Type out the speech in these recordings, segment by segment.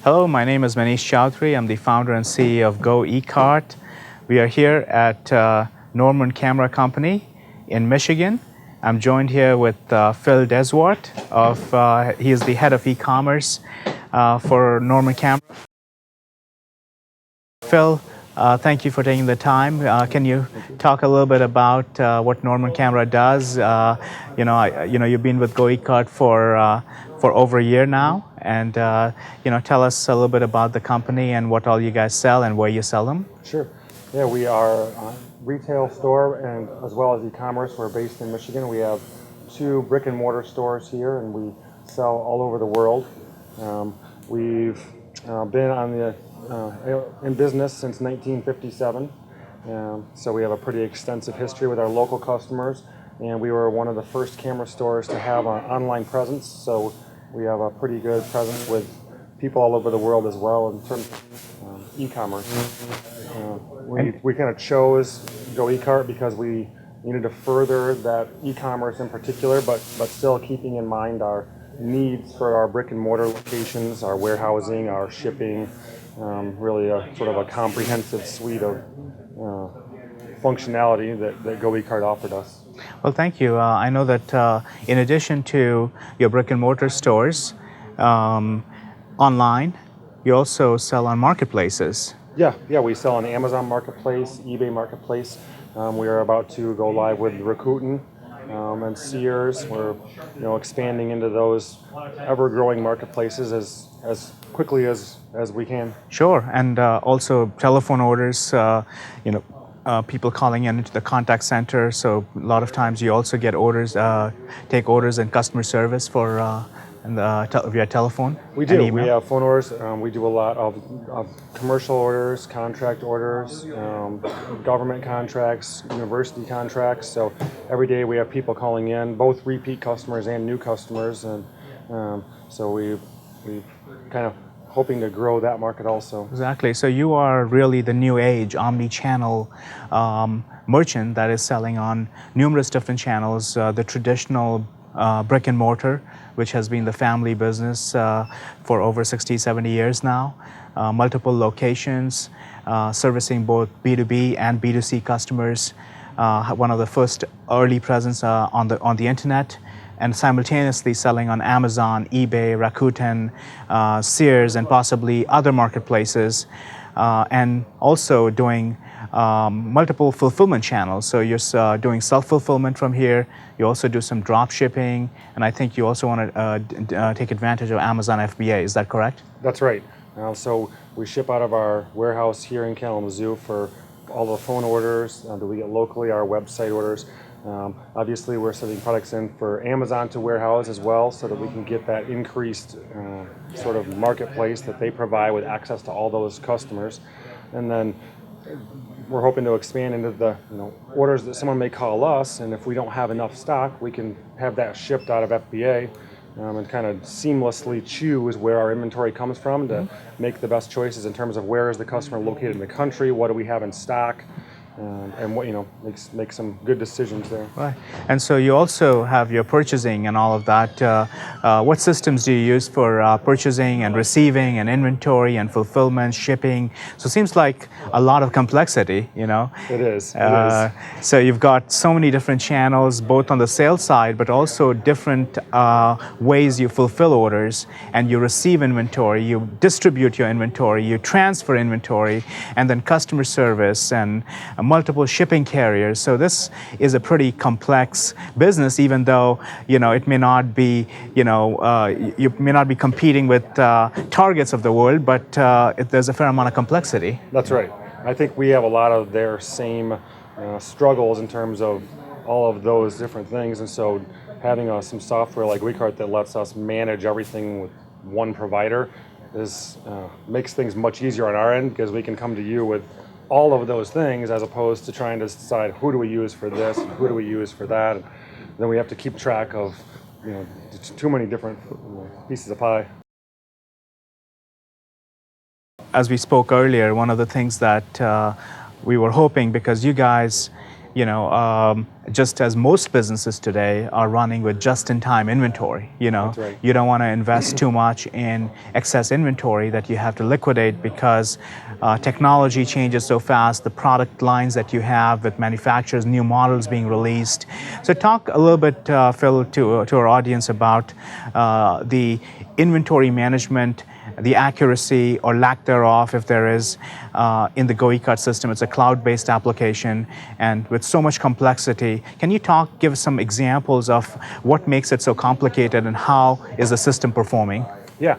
Hello, my name is Manish Chowdhury. I'm the founder and CEO of GoECart. We are here at Norman Camera Company in Michigan. I'm joined here with Phil Deswart. He is the head of e-commerce for Norman Camera. Phil, thank you for taking the time. Can you talk a little bit about what Norman Camera does? You've been with GoECart for over a year now, and tell us a little bit about the company and what all you guys sell and where you sell them. Sure. Yeah, we are a retail store and as well as e-commerce. We're based in Michigan. We have 2 brick and mortar stores here, and we sell all over the world. We've been in business since 1957, so we have a pretty extensive history with our local customers, and we were one of the first camera stores to have an online presence, so we have a pretty good presence with people all over the world as well in terms of e-commerce. We kind of chose GoECart because we needed to further that e-commerce in particular, but still keeping in mind our needs for our brick and mortar locations, our warehousing, our shipping, really a sort of a comprehensive suite of functionality that GoECart offered us. Well, thank you. I know that in addition to your brick and mortar stores, online, you also sell on marketplaces. Yeah, we sell on Amazon Marketplace, eBay Marketplace. We are about to go live with Rakuten and Sears. We're expanding into those ever-growing marketplaces as quickly as we can. Sure, and also telephone orders. People calling into the contact center. So a lot of times you also get orders, take orders in customer service for via telephone. We do. We have phone orders. We do a lot of commercial orders, contract orders, government contracts, university contracts. So every day we have people calling in, both repeat customers and new customers, and so we kind of hoping to grow that market also. Exactly. So you are really the new age omnichannel merchant that is selling on numerous different channels. The traditional brick and mortar, which has been the family business for over 60, 70 years now. Multiple locations, servicing both B2B and B2C customers. One of the first early presence on the internet, and simultaneously selling on Amazon, eBay, Rakuten, Sears, and possibly other marketplaces, and also doing multiple fulfillment channels. So you're doing self-fulfillment from here. You also do some drop shipping, and I think you also want to take advantage of Amazon FBA. Is that correct? That's right. So we ship out of our warehouse here in Kalamazoo for all the phone orders that we get locally, our website orders. Obviously, we're sending products in for Amazon to warehouse as well, so that we can get that increased sort of marketplace that they provide with access to all those customers. And then we're hoping to expand into the orders that someone may call us, and if we don't have enough stock, we can have that shipped out of FBA and kind of seamlessly choose where our inventory comes from to make the best choices in terms of where is the customer located in the country, what do we have in stock, and what make some good decisions there. Right, and so you also have your purchasing and all of that. What systems do you use for purchasing and receiving and inventory and fulfillment, shipping? So it seems like a lot of complexity, It is. So you've got so many different channels, both on the sales side, but also different ways you fulfill orders, and you receive inventory, you distribute your inventory, you transfer inventory, and then customer service and multiple shipping carriers. So this is a pretty complex business, even though it may not be you may not be competing with Targets of the world, but there's a fair amount of complexity. That's right. I think we have a lot of their same struggles in terms of all of those different things, and so having some software like GoECart that lets us manage everything with one provider makes things much easier on our end, because we can come to you with all of those things, as opposed to trying to decide who do we use for this and who do we use for that. And then we have to keep track of too many different pieces of pie. As we spoke earlier, one of the things that we were hoping, because you guys just as most businesses today are running with just-in-time inventory. That's right. You don't want to invest too much in excess inventory that you have to liquidate because technology changes so fast, the product lines that you have with manufacturers, new models being released. So talk a little bit, Phil, to our audience about the inventory management, the accuracy or lack thereof, if there is, in the GoECart system. It's a cloud-based application, and with so much complexity, can you give us some examples of what makes it so complicated and how is the system performing? Yeah.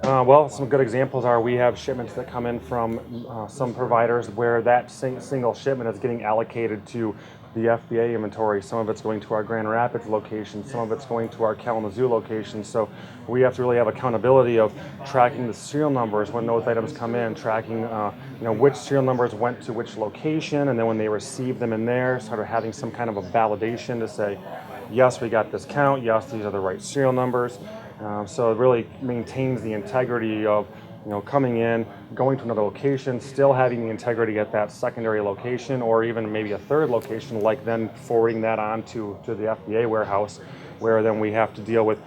Well, some good examples are we have shipments that come in from some providers where that single shipment is getting allocated to the FBA inventory. Some of it's going to our Grand Rapids location, some of it's going to our Kalamazoo location. So we have to really have accountability of tracking the serial numbers when those items come in, tracking which serial numbers went to which location, and then when they receive them in there, sort of having some kind of a validation to say, yes, we got this count, yes, these are the right serial numbers. So it really maintains the integrity of coming in, going to another location, still having the integrity at that secondary location, or even maybe a third location, like then forwarding that on to the FBA warehouse, where then we have to deal with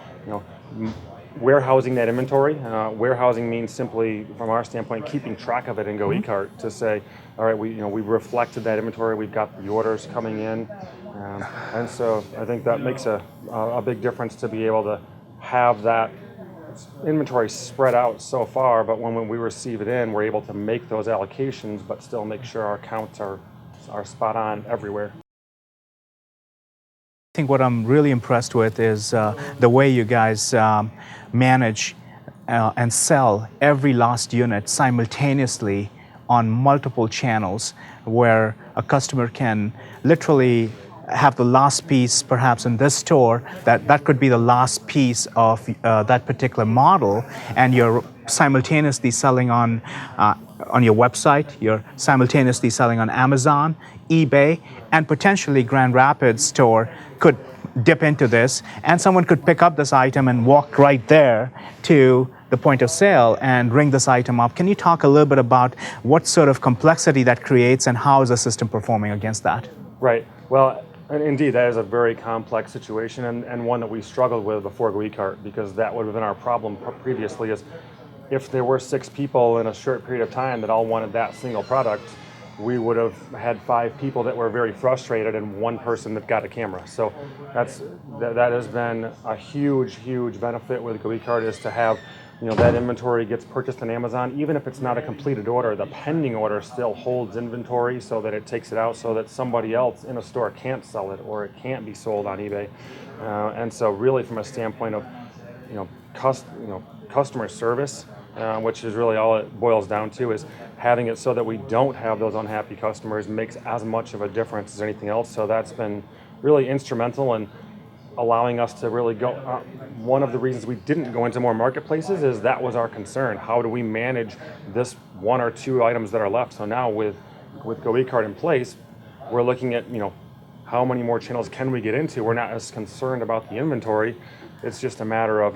warehousing that inventory. Warehousing means simply, from our standpoint, keeping track of it in GoECart to say, all right, we reflected that inventory, we've got the orders coming in, and so I think that makes a big difference to be able to have that inventory spread out so far, but when we receive it in, we're able to make those allocations, but still make sure our counts are spot on everywhere. I think what I'm really impressed with is the way you guys manage and sell every last unit simultaneously on multiple channels, where a customer can literally have the last piece perhaps in this store, that could be the last piece of that particular model, and you're simultaneously selling on your website, you're simultaneously selling on Amazon, eBay, and potentially Grand Rapids store could dip into this, and someone could pick up this item and walk right there to the point of sale and ring this item up. Can you talk a little bit about what sort of complexity that creates and how is the system performing against that? Right. Well, and indeed, that is a very complex situation, and one that we struggled with before GoECart, because that would have been our problem previously, is if there were 6 people in a short period of time that all wanted that single product, we would have had 5 people that were very frustrated and 1 person that got a camera. So that has been a huge benefit with GoECart, is to have that inventory gets purchased on Amazon. Even if it's not a completed order, the pending order still holds inventory so that it takes it out so that somebody else in a store can't sell it, or it can't be sold on eBay. And so really, from a standpoint of customer service, which is really all it boils down to, is having it so that we don't have those unhappy customers makes as much of a difference as anything else. So that's been really instrumental in allowing us to really go. One of the reasons we didn't go into more marketplaces is that was our concern. How do we manage this 1 or 2 items that are left? So now with GoECart in place, we're looking at how many more channels can we get into. We're not as concerned about the inventory. It's just a matter of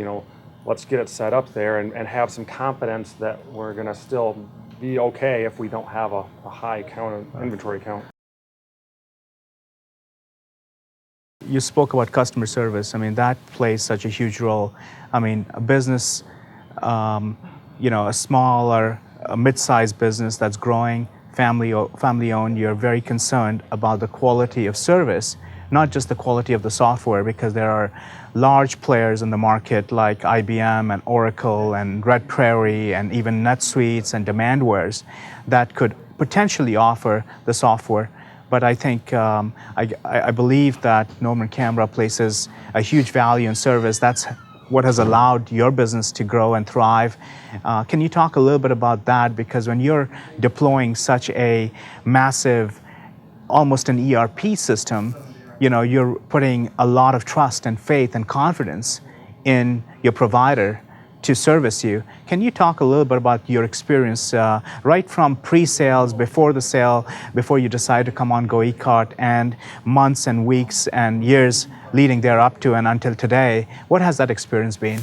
let's get it set up there and have some confidence that we're going to still be okay if we don't have a high inventory count. You spoke about customer service. I mean, that plays such a huge role. I mean, a business, a small or a mid-sized business that's growing, family-owned, you're very concerned about the quality of service, not just the quality of the software, because there are large players in the market like IBM and Oracle and Red Prairie and even NetSuite and Demandwares that could potentially offer the software. But I think, I believe that Norman Camera places a huge value in service. That's what has allowed your business to grow and thrive. Can you talk a little bit about that? Because when you're deploying such a massive, almost an ERP system, you're putting a lot of trust and faith and confidence in your provider to service you. Can you talk a little bit about your experience right from pre-sales, before the sale, before you decide to come on GoECart, and months and weeks and years leading there up to and until today? What has that experience been?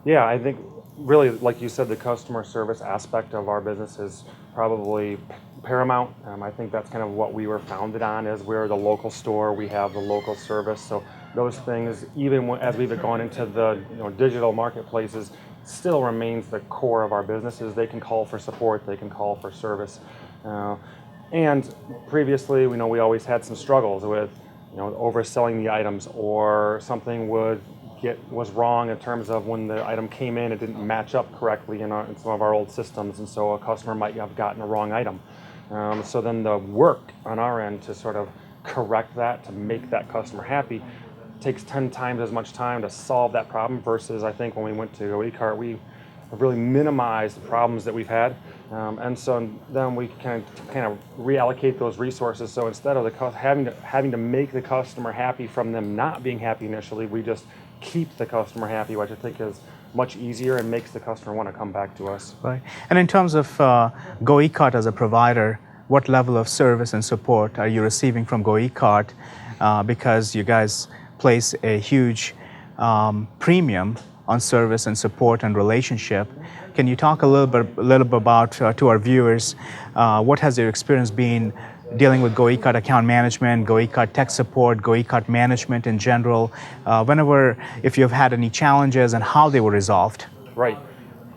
Yeah, I think really, like you said, the customer service aspect of our business is probably paramount. I think that's kind of what we were founded on, is we're the local store, we have the local service. So those things, even as we've gone into the digital marketplaces, still remains the core of our businesses. They can call for support, they can call for service. And previously, we always had some struggles with overselling the items, or something was wrong in terms of when the item came in, it didn't match up correctly in some of our old systems, and so a customer might have gotten a wrong item. So then the work on our end to sort of correct that, to make that customer happy, takes 10 times as much time to solve that problem versus, I think, when we went to GoECart, we have really minimized the problems that we've had. And so then we kind of reallocate those resources. So instead of having to make the customer happy from them not being happy initially, we just keep the customer happy, which I think is much easier and makes the customer want to come back to us. Right. And in terms of GoECart as a provider, what level of service and support are you receiving from GoECart? Because you guys place a huge premium on service and support and relationship. Can you talk a little bit about to our viewers, what has your experience been dealing with GoECart account management, GoECart tech support, GoECart management in general, if you've had any challenges and how they were resolved? Right.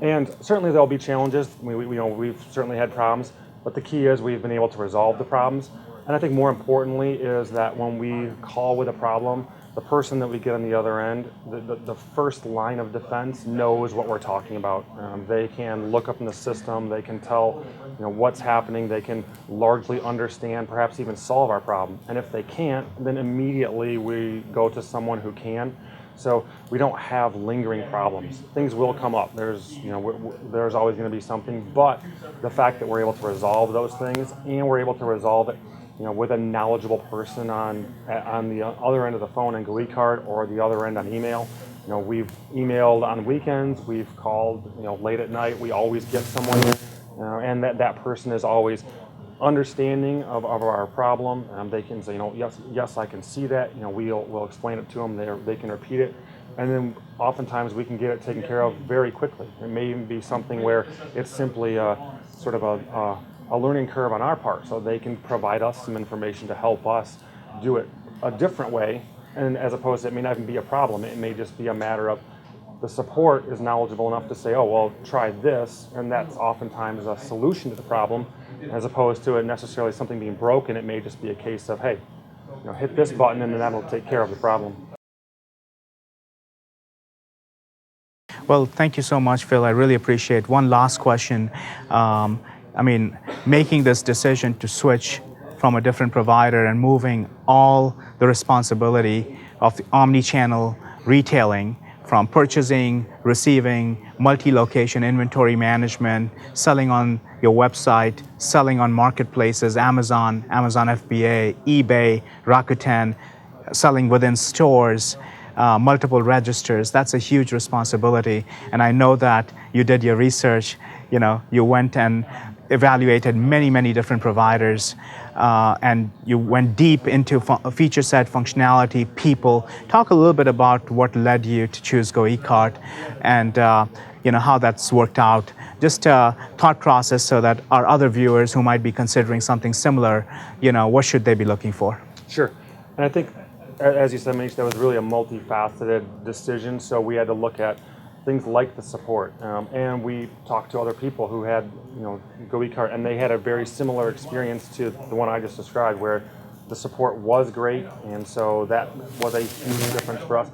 And certainly there'll be challenges. We've certainly had problems, but the key is we've been able to resolve the problems. And I think more importantly is that when we call with a problem, the person that we get on the other end, the first line of defense knows what we're talking about. They can look up in the system, they can tell what's happening, they can largely understand, perhaps even solve our problem. And if they can't, then immediately we go to someone who can. So we don't have lingering problems. Things will come up. There's always going to be something, but the fact that we're able to resolve those things, and we're able to resolve it with a knowledgeable person on the other end of the phone in GoECart, or the other end on email. We've emailed on weekends, we've called late at night. We always get someone, and that person is always understanding of our problem. They can say, yes, I can see that. We'll explain it to them. They can repeat it, and then oftentimes we can get it taken care of very quickly. It may even be something where it's simply sort of a learning curve on our part, so they can provide us some information to help us do it a different way. And as opposed to, it may not even be a problem, it may just be a matter of the support is knowledgeable enough to say, oh, well, try this, and that's oftentimes a solution to the problem, as opposed to it necessarily something being broken. It may just be a case of, hey, hit this button and then that'll take care of the problem. Well, thank you so much, Phil. I really appreciate. One last question. Making this decision to switch from a different provider and moving all the responsibility of the omni-channel retailing, from purchasing, receiving, multi-location inventory management, selling on your website, selling on marketplaces, Amazon FBA, eBay, Rakuten, selling within stores, multiple registers. That's a huge responsibility. And I know that you did your research. You went and evaluated many different providers, and you went deep into feature set, functionality, people. Talk a little bit about what led you to choose GoECart, and how that's worked out. Just thought process, so that our other viewers who might be considering something similar, what should they be looking for? Sure. And I think, as you said, Manish, that was really a multifaceted decision. So we had to look at things like the support, and we talked to other people who had GoECart, and they had a very similar experience to the one I just described, where the support was great, and so that was a huge difference for us.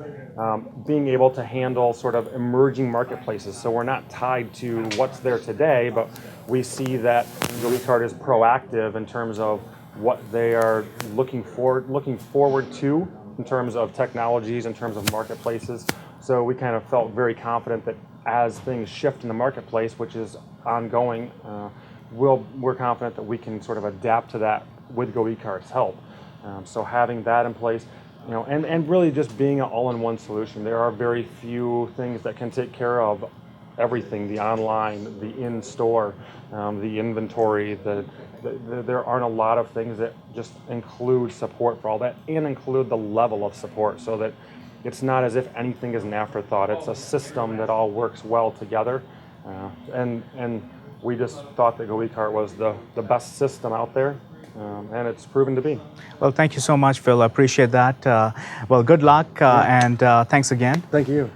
Being able to handle sort of emerging marketplaces, so we're not tied to what's there today, but we see that GoECart is proactive in terms of what they are looking forward to in terms of technologies, in terms of marketplaces. So we kind of felt very confident that as things shift in the marketplace, which is ongoing, we're confident that we can sort of adapt to that with GoECart's help. So having that in place, and really just being an all-in-one solution. There are very few things that can take care of everything: the online, the in-store, the inventory. There aren't a lot of things that just include support for all that, and include the level of support, so that it's not as if anything is an afterthought. It's a system that all works well together, and we just thought that GoECart was the best system out there, and it's proven to be. Well, thank you so much, Phil. I appreciate that. Well, good luck and thanks again. Thank you.